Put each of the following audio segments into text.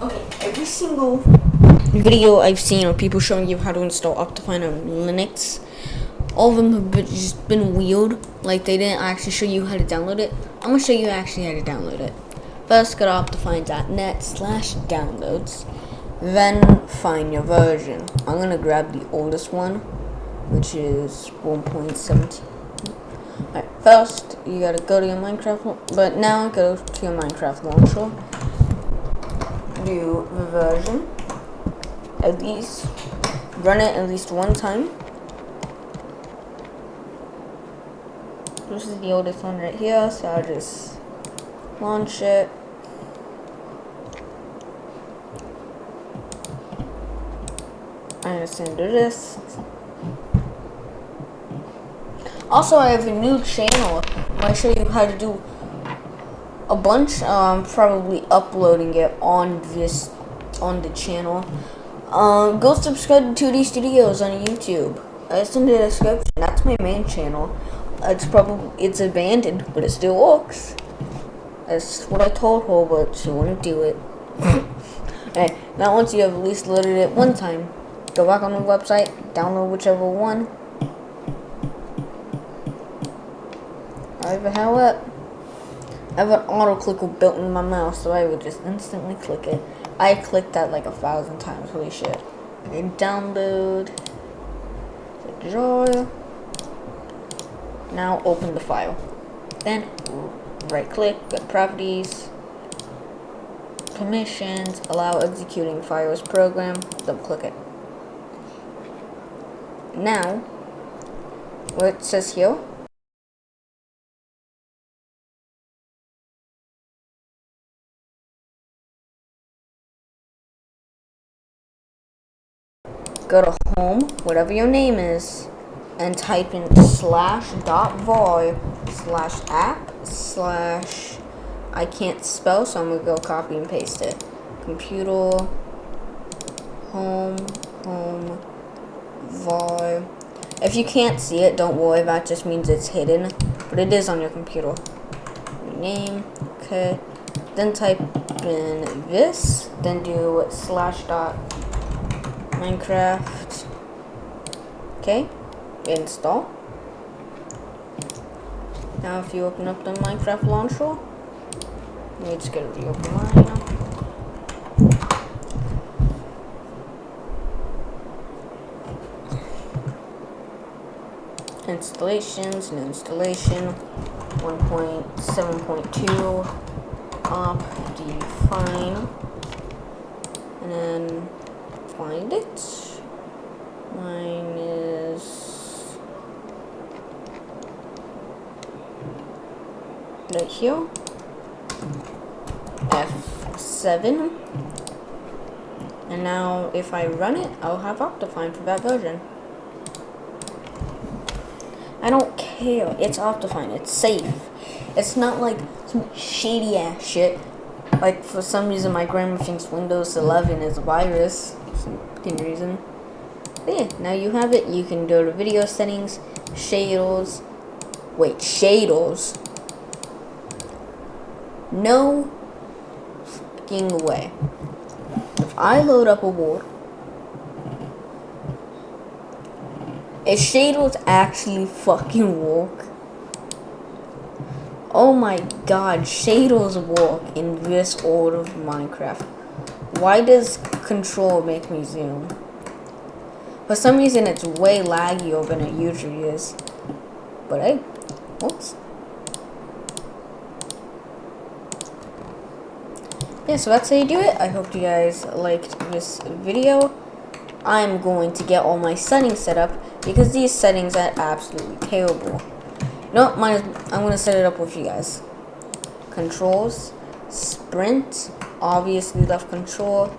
Okay, every single video I've seen of people showing you how to install Optifine on Linux, all of them have just been weird. Like, they didn't actually show you how to download it. I'm going to show you actually how to download it. First, go to optifine.net/downloads. Then, find your version. I'm going to grab the oldest one, which is 1.17. Alright, first, you got to go to your Minecraft, but now go to your Minecraft launcher. Do the version. At least, run it at least one time. This is the oldest one right here, so I'll just launch it. I'm gonna send the disk. Also, I have a new channel where I show you how to do a bunch. Probably uploading it on the channel. Go subscribe to 2D Studios on YouTube. It's in the description. That's my main channel. It's abandoned, but it still works. That's what I told her, but she wouldn't do it. Alright, now once you have at least loaded it one time, go back on the website, download whichever one. I have an auto clicker built in my mouse, so I would just instantly click it. I clicked that like 1,000 times. Holy shit. Okay, download. Draw. Now open the file. Then right click, go to properties, permissions, allow executing files program, double click it. Now, what it says here, go to home, whatever your name is, and type in /var/app/ I can't spell, so I'm gonna go copy and paste it. Computer, home, var. If you can't see it, don't worry, that just means it's hidden, but it is on your computer. Name, okay. Then type in this, then do /.minecraft. Okay. Install. Now if you open up the Minecraft launcher, you just gotta reopen mine. Installations, new installation, 1.7.2, Optifine, and then find it. Mine is right here, F7, and now if I run it, I'll have Optifine for that version. I don't care, it's Optifine, it's safe. It's not like some shady ass shit. Like, for some reason my grandma thinks Windows 11 is a virus, for some fucking reason. But yeah, now you have it. You can go to video settings, shaders. Wait, shaders? No fucking way. If I load up a world, if shaders actually fucking work, oh my god, shaders work in this world of Minecraft. Why does control make me zoom? For some reason, it's way laggier than it usually is. But hey, whoops. Yeah, so that's how you do it. I hope you guys liked this video. I'm going to get all my settings set up because these settings are absolutely terrible. No, I'm going to set it up with you guys. Controls, sprint, obviously left control,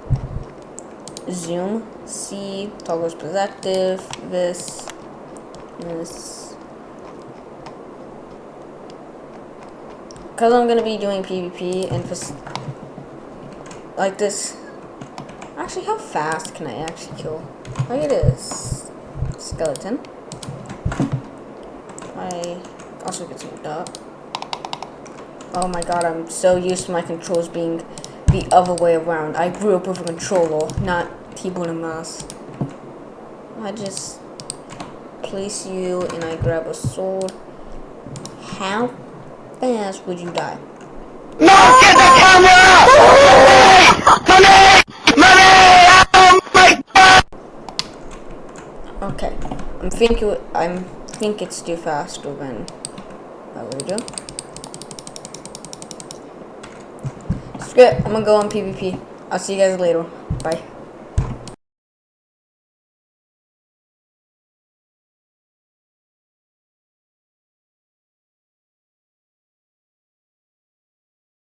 zoom, C, toggles perspective, this. Because I'm going to be doing PvP and for like this. Actually, how fast can I actually kill? Look at this skeleton. I also get some dirt. Oh my god, I'm so used to my controls being the other way around. I grew up with a controller, not keyboard and mouse. I just place you and I grab a sword. How fast would you die? No, get the camera! Money! Money! Oh my God! Okay, I think it's too faster than I would do. Screw it, I'm gonna go on PvP. I'll see you guys later. Bye.